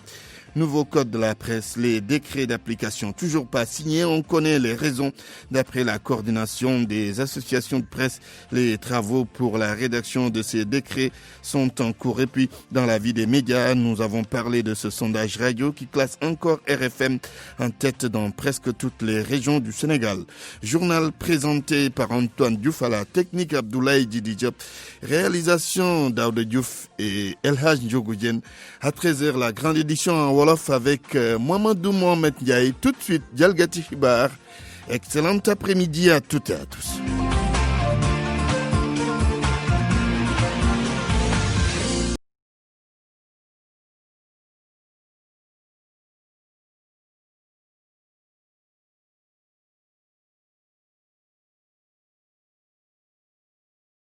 Nouveau code de la presse, les décrets d'application toujours pas signés. On connaît les raisons. D'après la coordination des associations de presse, les travaux pour la rédaction de ces décrets sont en cours. Et puis, dans la vie des médias, nous avons parlé de ce sondage radio qui classe encore RFM en tête dans presque toutes les régions du Sénégal. Journal présenté par Antoine Diouf à la technique, Abdoulaye Didi Diop, réalisation d'Aoude Diouf et El Hadj Ndiogoudjen. À 13h, la grande édition en Wolof avec Mamadou Mohamed Ndiaye. Tout de suite, Dialgati Hibar. Excellent après-midi à toutes et à tous.